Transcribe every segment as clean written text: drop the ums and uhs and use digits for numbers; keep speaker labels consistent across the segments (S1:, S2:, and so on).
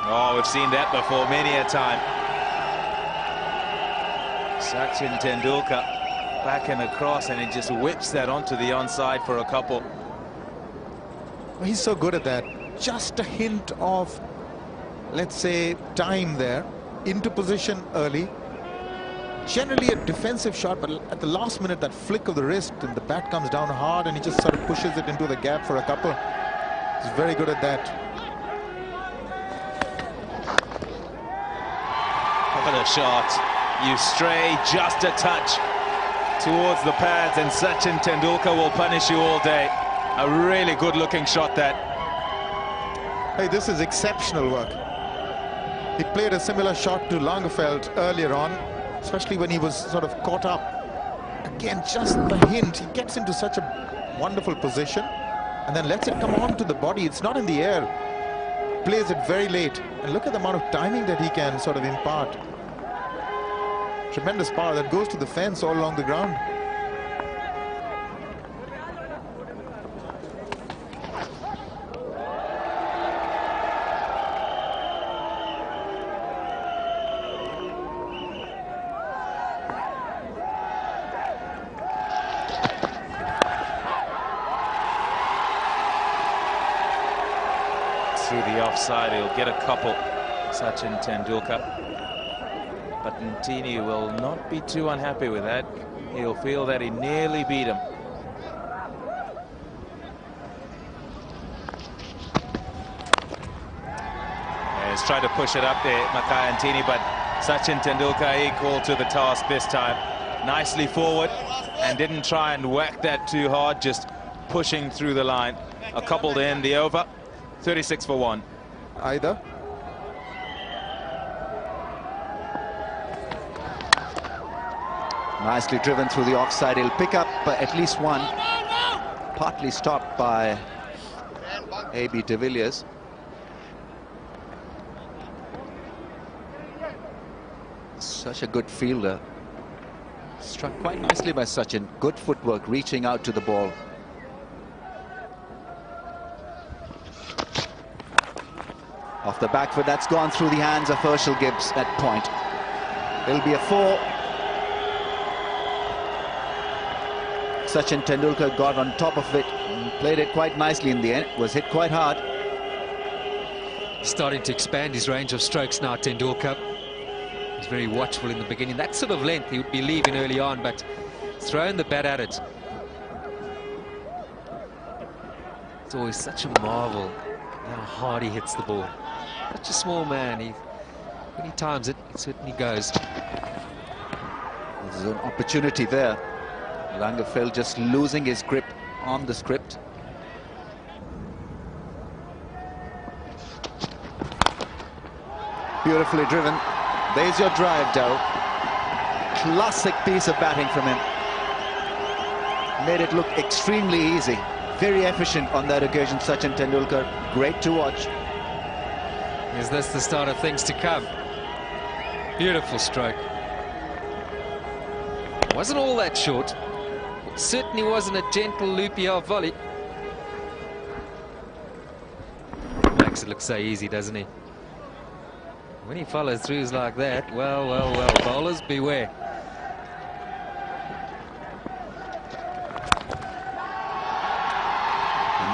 S1: Oh, we've seen that before many a time. Sachin Tendulkar back and across, and he just whips that onto the onside for a couple.
S2: He's so good at that. Just a hint of, let's say, time there. Into position early. Generally a defensive shot, but at the last minute, that flick of the wrist and the bat comes down hard and he just sort of pushes it into the gap for a couple. He's very good at that.
S1: Look at the shot. You stray just a touch towards the pads and Sachin Tendulkar will punish you all day. A really good-looking shot that.
S2: Hey, this is exceptional work. He played a similar shot to Lagerfeld earlier on, especially when he was sort of caught up. Again, just the hint. He gets into such a wonderful position and then lets it come on to the body. It's not in the air. Plays it very late. And look at the amount of timing that he can sort of impart. Tremendous power that goes to the fence all along the ground.
S1: Through the offside, he'll get a couple, Sachin Tendulkar. But Ntini will not be too unhappy with that. He'll feel that he nearly beat him. He's tried to push it up there, Makhaya Ntini, but Sachin Tendulkar equal to the task this time. Nicely forward and didn't try and whack that too hard, just pushing through the line. A couple to end the over. 36 for 1.
S2: Either.
S3: Nicely driven through the offside. He'll pick up at least one. Partly stopped by A.B. de Villiers. Such a good fielder. Struck quite nicely by Sachin. Good footwork, reaching out to the ball. Off the back foot, that's gone through the hands of Herschel Gibbs at point. It'll be a 4. Sachin Tendulkar got on top of it and played it quite nicely in the end. Was hit quite hard.
S4: Starting to expand his range of strokes now, Tendulkar. He's very watchful in the beginning. That sort of length he would be leaving early on, but throwing the bat at it. It's always such a marvel how hard he hits the ball. Such a small man. When he times it, it certainly goes.
S3: There's an opportunity there. Lagerfeld just losing his grip on the script. Beautifully driven. There's your drive, Dow. Classic piece of batting from him. Made it look extremely easy. Very efficient on that occasion, Sachin Tendulkar. Great to watch.
S4: Is this the start of things to come? Beautiful stroke. Wasn't all that short. It certainly wasn't a gentle loopy half volley. Makes it look so easy, doesn't he? When he follows throughs like that, well, well, well, bowlers beware.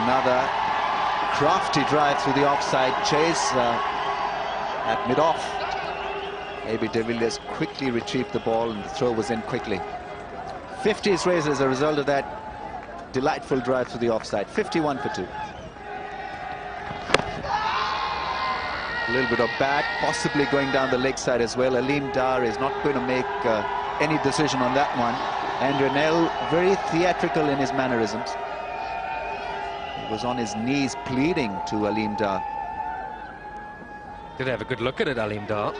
S3: Another crafty drive through the offside chase at mid-off. A.B. de Villiers quickly retrieved the ball and the throw was in quickly. 50s raised as a result of that delightful drive through the offside. 51 for 2. A little bit of bat, possibly going down the leg side as well. Aleem Dar is not going to make any decision on that one. And Renell, very theatrical in his mannerisms. He was on his knees pleading to Aleem Dar.
S4: Did have a good look at it, Aleem Dar.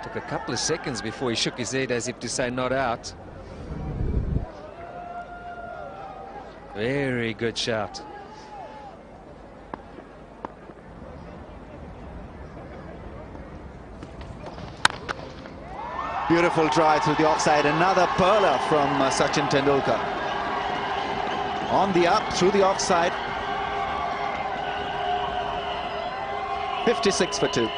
S4: Took a couple of seconds before he shook his head as if to say not out. Very good shout.
S3: Beautiful drive through the offside. Another perler from Sachin Tendulkar. On the up, through the offside. 56 for 2.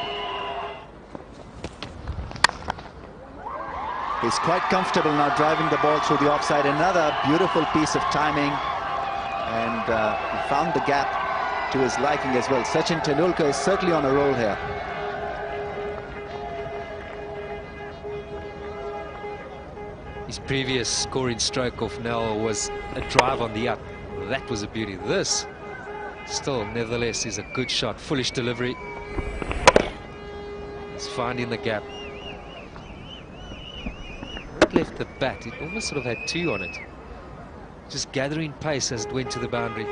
S3: He's quite comfortable now driving the ball through the offside. Another beautiful piece of timing, and he found the gap to his liking as well. Sachin Tendulkar is certainly on a roll here.
S4: His previous scoring stroke off Nel was a drive on the up. That was a beauty. This still, nevertheless, is a good shot. Foolish delivery. He's finding the gap. It left the bat. It almost sort of had 2 on it. Just gathering pace as it went to the boundary.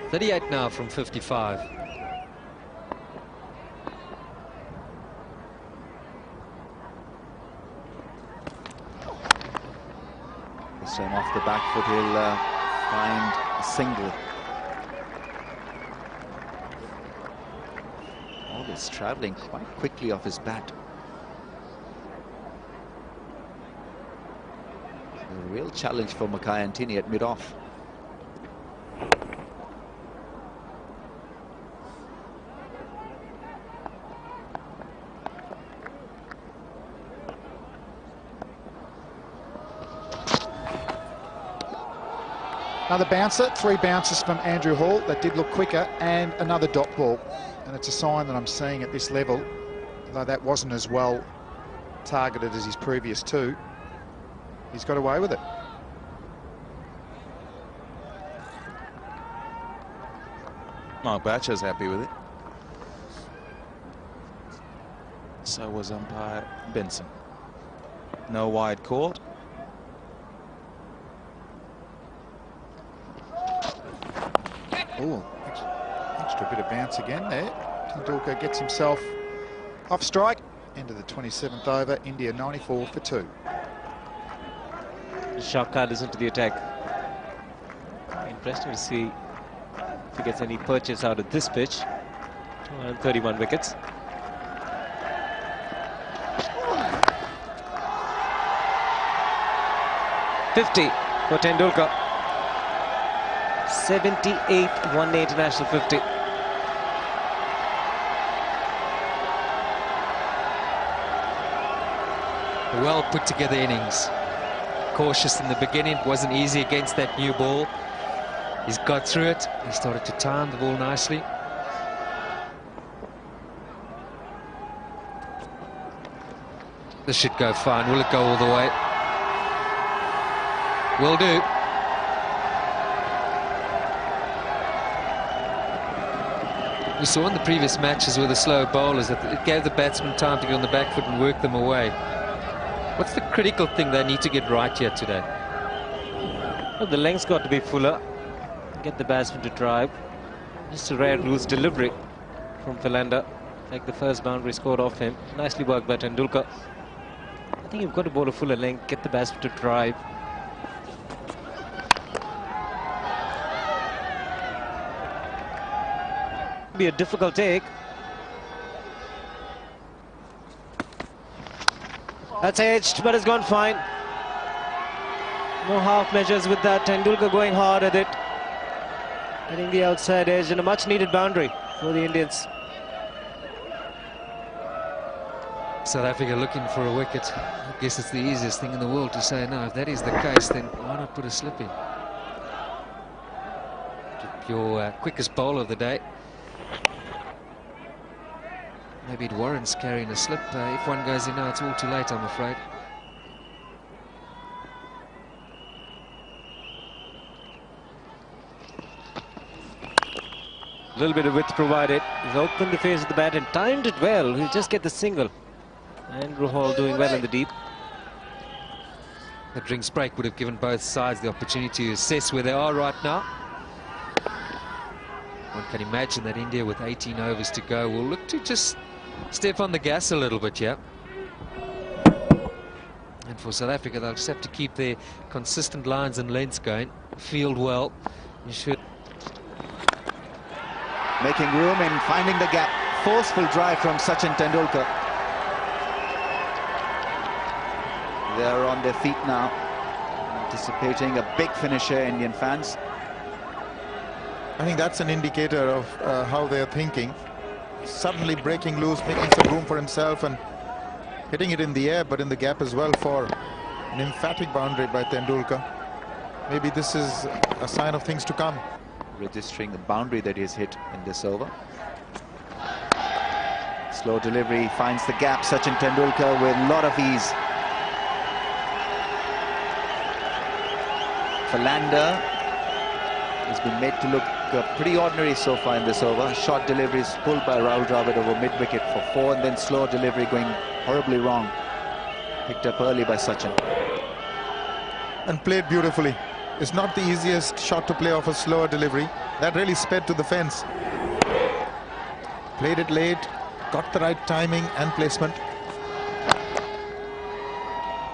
S4: 38 now from 55.
S3: This time off the back foot, he'll find a single. Always travelling quite quickly off his bat. A real challenge for Mackay Antini at mid-off.
S5: Another bouncer, 3 bounces from Andrew Hall that did look quicker, and another dot ball. And it's a sign that I'm seeing at this level, though that wasn't as well targeted as his previous 2. He's got away with it.
S1: Mark Batcher's happy with it. So was umpire Benson. No wide called.
S5: Oh, extra bit of bounce again there. Tendulkar gets himself off strike. End of the 27th over. India 94 for 2.
S6: Shaka listen to the attack. Interesting to see if he gets any purchase out of this pitch. 231 wickets. .50 for Tendulkar. 78 one-day international 50.
S4: Well put together innings. Cautious in the beginning, wasn't easy against that new ball. He's got through it. He started to time the ball nicely. This should go fine. Will it go all the way? Will do. We saw in the previous matches with the slow bowlers that it gave the batsman time to get on the back foot and work them away. What's the critical thing they need to get right here today?
S6: Well, the length's got to be fuller. Get the batsman to drive. Just a rare loose delivery from Philander. Like the first boundary scored off him. Nicely worked by Tendulkar. I think you've got to bowl a fuller length, get the batsman to drive. Be a difficult take. That's edged, but it's gone fine. No half measures with that. Tendulkar going hard at it. Hitting the outside edge and a much needed boundary for the Indians.
S4: South Africa looking for a wicket. I guess it's the easiest thing in the world to say no. If that is the case, then why not put a slip in? Your quickest bowler of the day. Maybe it warrants carrying a slip. If one goes in now, it's all too late, I'm afraid.
S6: A little bit of width provided. He's opened the face of the bat and timed it well. He'll just get the single. Andrew Hall doing well in the deep.
S4: The drinks break would have given both sides the opportunity to assess where they are right now. One can imagine that India, with 18 overs to go, will look to just step on the gas a little bit, yeah. And for South Africa, they'll just have to keep their consistent lines and lengths going. Field well. You should.
S3: Making room and finding the gap. Forceful drive from Sachin Tendulkar. They're on their feet now, anticipating a big finish here, Indian fans.
S2: I think that's an indicator of how they're thinking. suddenly breaking loose, making some room for himself and hitting it in the air, but in the gap as well for an emphatic boundary by Tendulkar. Maybe this is a sign of things to come.
S3: Registering the boundary that he's hit in this over. Slow delivery, finds the gap. Sachin Tendulkar with a lot of ease. Philander has been made to look pretty ordinary so far in this over. Short deliveries pulled by Rahul Dravid over mid-wicket for 4, and then slow delivery going horribly wrong. Picked up early by Sachin.
S2: And played beautifully. It's not the easiest shot to play off a slower delivery. That really sped to the fence. Played it late, got the right timing and placement.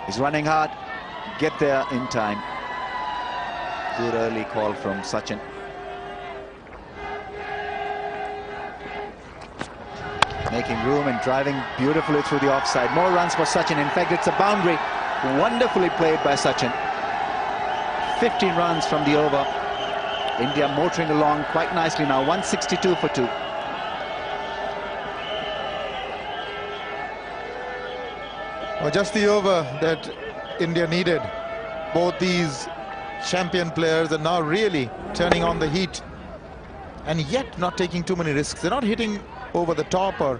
S3: He's running hard. Get there in time. Good early call from Sachin. Making room and driving beautifully through the offside. More runs for Sachin. In fact, it's a boundary. Wonderfully played by Sachin. 15 runs from the over. India motoring along quite nicely now. 162 for 2.
S2: Well, just the over that India needed. Both these champion players are now really turning on the heat, and yet not taking too many risks. They're not hitting over the top or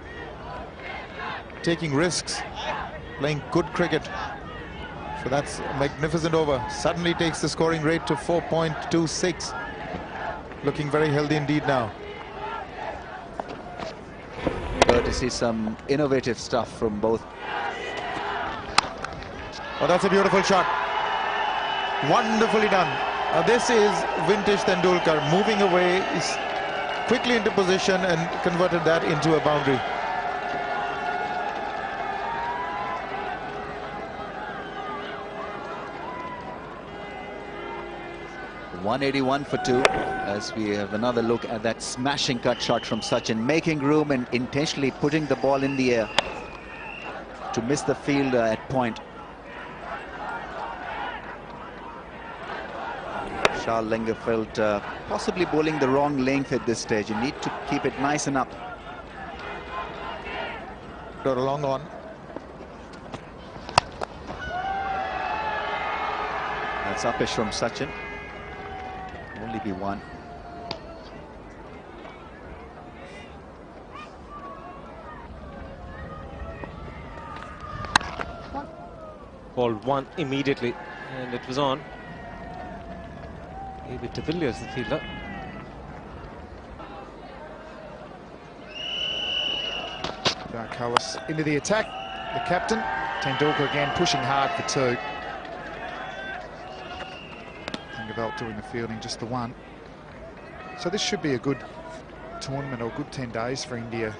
S2: taking risks, playing good cricket. So that's a magnificent over. Suddenly takes the scoring rate to 4.26. Looking very healthy indeed now.
S3: Good to see some innovative stuff from both.
S2: Oh, that's a beautiful shot. Wonderfully done. This is vintage Tendulkar, moving away, is quickly into position and converted that into a boundary.
S3: .181 for 2, as we have another look at that smashing cut shot from Sachin, making room and intentionally putting the ball in the air to miss the fielder at point. Charles Langer possibly bowling the wrong length at this stage. You need to keep it nice and up.
S2: Got a long on.
S3: That's uppish from Sachin. Only be 1.
S6: Balled 1 immediately, and it was on. A.B. de Villiers, the fielder.
S5: Darkhouse into the attack. The captain, Tendulkar again pushing hard for 2. Thingavelt doing the fielding, just the 1. So this should be a good tournament or good 10 days for India.